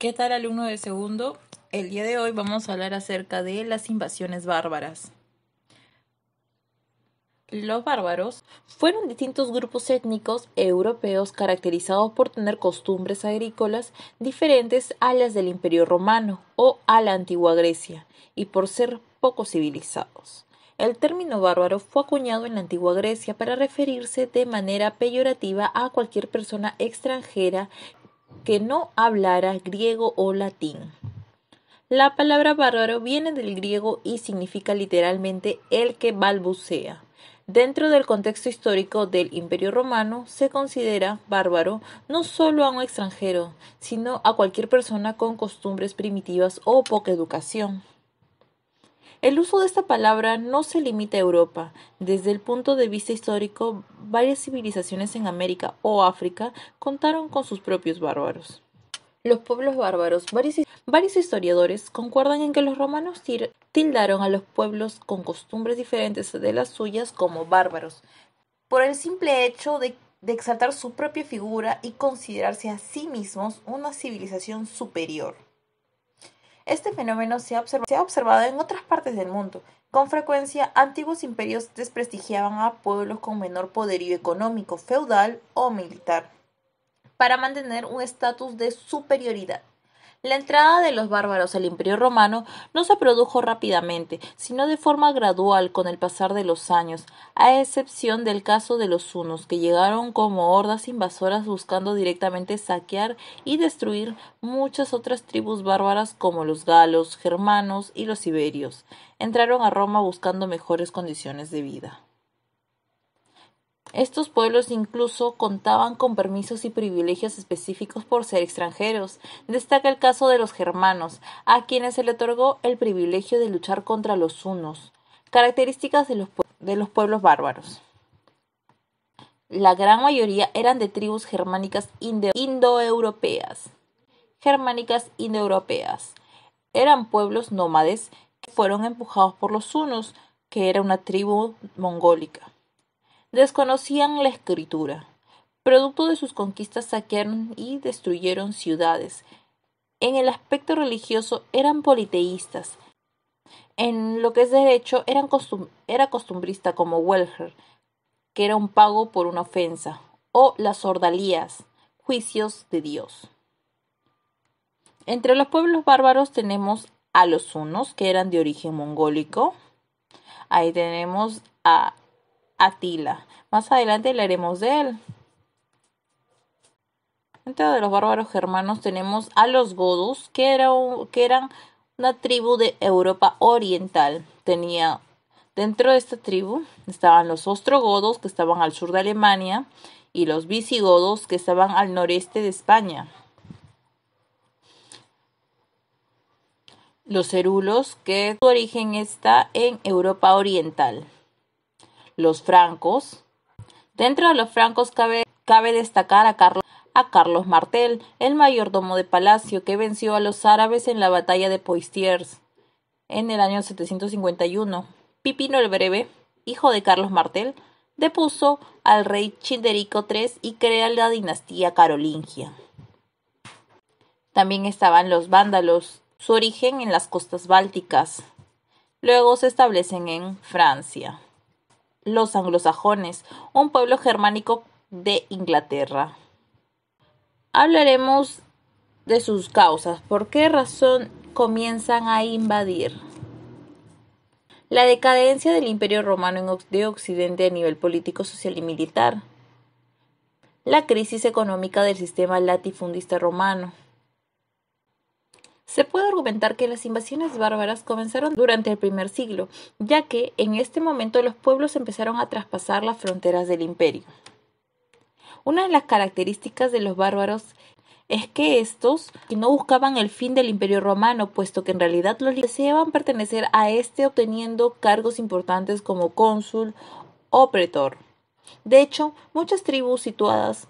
¿Qué tal, alumno de segundo? El día de hoy vamos a hablar acerca de las invasiones bárbaras. Los bárbaros fueron distintos grupos étnicos europeos caracterizados por tener costumbres agrícolas diferentes a las del Imperio Romano o a la antigua Grecia, y por ser poco civilizados. El término bárbaro fue acuñado en la antigua Grecia para referirse de manera peyorativa a cualquier persona extranjera que no hablara griego o latín. La palabra bárbaro viene del griego y significa literalmente el que balbucea. Dentro del contexto histórico del Imperio Romano, se considera bárbaro no solo a un extranjero, sino a cualquier persona con costumbres primitivas o poca educación. El uso de esta palabra no se limita a Europa. Desde el punto de vista histórico, varias civilizaciones en América o África contaron con sus propios bárbaros. Los pueblos bárbaros. Varios historiadores concuerdan en que los romanos tildaron a los pueblos con costumbres diferentes de las suyas como bárbaros, por el simple hecho de exaltar su propia figura y considerarse a sí mismos una civilización superior. Este fenómeno se ha observado en otras partes del mundo. Con frecuencia, antiguos imperios desprestigiaban a pueblos con menor poderío económico, feudal o militar, para mantener un estatus de superioridad. La entrada de los bárbaros al Imperio Romano no se produjo rápidamente, sino de forma gradual con el pasar de los años, a excepción del caso de los hunos, que llegaron como hordas invasoras buscando directamente saquear y destruir muchas otras tribus bárbaras como los galos, germanos y los iberios. Entraron a Roma buscando mejores condiciones de vida. Estos pueblos incluso contaban con permisos y privilegios específicos por ser extranjeros. Destaca el caso de los germanos, a quienes se le otorgó el privilegio de luchar contra los hunos. Características de los pueblos bárbaros. La gran mayoría eran de tribus germánicas indoeuropeas. Eran pueblos nómades que fueron empujados por los hunos, que era una tribu mongólica. Desconocían la escritura. Producto de sus conquistas saquearon y destruyeron ciudades. En el aspecto religioso eran politeístas. En lo que es derecho era costumbrista como welger, que era un pago por una ofensa, o las ordalías, juicios de Dios. Entre los pueblos bárbaros tenemos a los hunos, que eran de origen mongólico. Ahí tenemos a Atila. Más adelante hablaremos de él. Dentro de los bárbaros germanos tenemos a los godos, que eran una tribu de Europa oriental. Dentro de esta tribu estaban los ostrogodos, que estaban al sur de Alemania, y los visigodos, que estaban al noreste de España. Los erulos, que su origen está en Europa oriental. Los francos. Dentro de los francos cabe destacar a Carlos Martel, el mayordomo de palacio, que venció a los árabes en la batalla de Poitiers en el año 751. Pipino el Breve, hijo de Carlos Martel, depuso al rey Childerico III y crea la dinastía carolingia. También estaban los vándalos, su origen en las costas bálticas. Luego se establecen en Francia. Los anglosajones, un pueblo germánico de Inglaterra. Hablaremos de sus causas. ¿Por qué razón comienzan a invadir? La decadencia del Imperio Romano de Occidente a nivel político, social y militar. La crisis económica del sistema latifundista romano. Se puede argumentar que las invasiones bárbaras comenzaron durante el primer siglo, ya que en este momento los pueblos empezaron a traspasar las fronteras del imperio. Una de las características de los bárbaros es que estos no buscaban el fin del Imperio Romano, puesto que en realidad los deseaban pertenecer a este obteniendo cargos importantes como cónsul o pretor. De hecho, muchas tribus situadas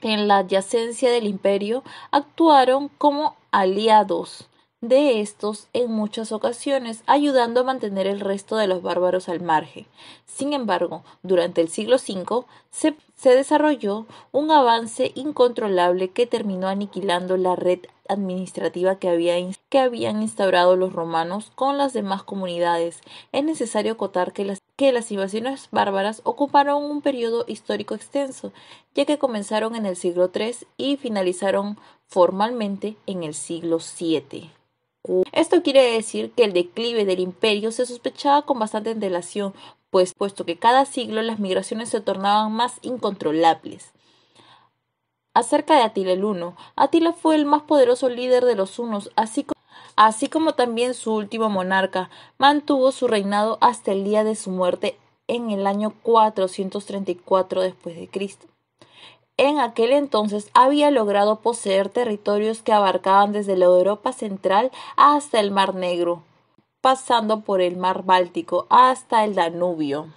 en la adyacencia del imperio actuaron como aliados de estos en muchas ocasiones, ayudando a mantener el resto de los bárbaros al margen. Sin embargo, durante el siglo V se desarrolló un avance incontrolable que terminó aniquilando la red administrativa que habían instaurado los romanos con las demás comunidades. Es necesario acotar que las invasiones bárbaras ocuparon un periodo histórico extenso, ya que comenzaron en el siglo III y finalizaron formalmente en el siglo VII. Esto quiere decir que el declive del imperio se sospechaba con bastante antelación, puesto que cada siglo las migraciones se tornaban más incontrolables. Acerca de Atila el Huno, Atila fue el más poderoso líder de los hunos, así como también su último monarca. Mantuvo su reinado hasta el día de su muerte en el año 434 después de Cristo. En aquel entonces había logrado poseer territorios que abarcaban desde la Europa central hasta el Mar Negro, pasando por el Mar Báltico hasta el Danubio.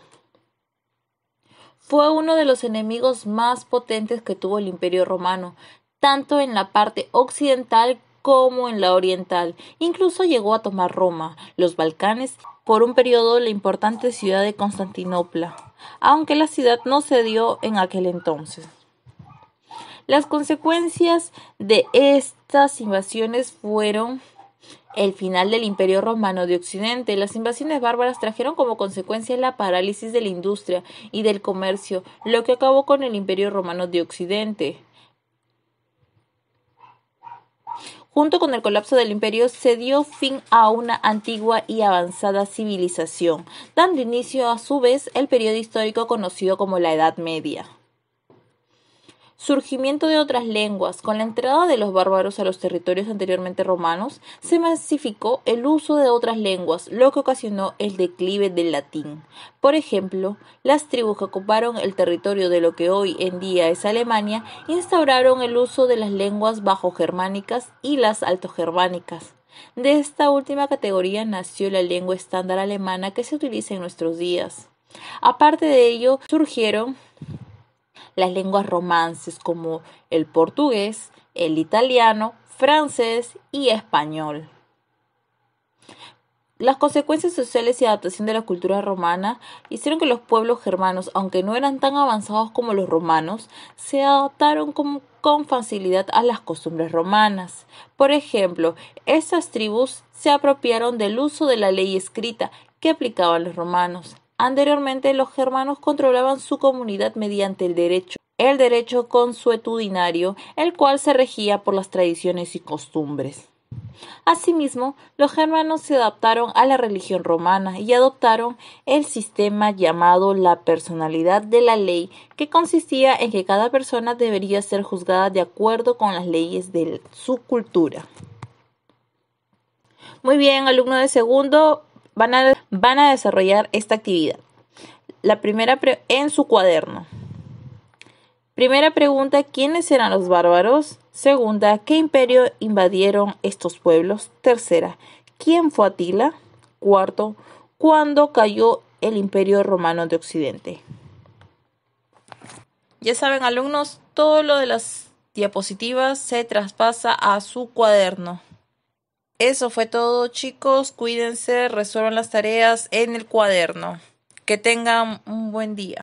Fue uno de los enemigos más potentes que tuvo el Imperio Romano, tanto en la parte occidental como en la oriental. Incluso llegó a tomar Roma, los Balcanes, por un periodo la importante ciudad de Constantinopla, aunque la ciudad no cedió en aquel entonces. Las consecuencias de estas invasiones fueron el final del Imperio Romano de Occidente. Las invasiones bárbaras trajeron como consecuencia la parálisis de la industria y del comercio, lo que acabó con el Imperio Romano de Occidente. Junto con el colapso del imperio se dio fin a una antigua y avanzada civilización, dando inicio a su vez el periodo histórico conocido como la Edad Media. Surgimiento de otras lenguas. Con la entrada de los bárbaros a los territorios anteriormente romanos, se masificó el uso de otras lenguas, lo que ocasionó el declive del latín. Por ejemplo, las tribus que ocuparon el territorio de lo que hoy en día es Alemania instauraron el uso de las lenguas bajo-germánicas y las altogermánicas. De esta última categoría nació la lengua estándar alemana que se utiliza en nuestros días. Aparte de ello, surgieron las lenguas romances como el portugués, el italiano, francés y español. Las consecuencias sociales y adaptación de la cultura romana hicieron que los pueblos germanos, aunque no eran tan avanzados como los romanos, se adaptaron con facilidad a las costumbres romanas. Por ejemplo, estas tribus se apropiaron del uso de la ley escrita que aplicaban los romanos. Anteriormente, los germanos controlaban su comunidad mediante el derecho consuetudinario, el cual se regía por las tradiciones y costumbres. Asimismo, los germanos se adaptaron a la religión romana y adoptaron el sistema llamado la personalidad de la ley, que consistía en que cada persona debería ser juzgada de acuerdo con las leyes de su cultura. Muy bien, alumnos de segundo, van a desarrollar esta actividad. La primera en su cuaderno. Primera pregunta, ¿quiénes eran los bárbaros? Segunda, ¿qué imperio invadieron estos pueblos? Tercera, ¿quién fue Atila? Cuarto, ¿cuándo cayó el Imperio Romano de Occidente? Ya saben, alumnos, todo lo de las diapositivas se traspasa a su cuaderno. Eso fue todo, chicos. Cuídense, resuelvan las tareas en el cuaderno. Que tengan un buen día.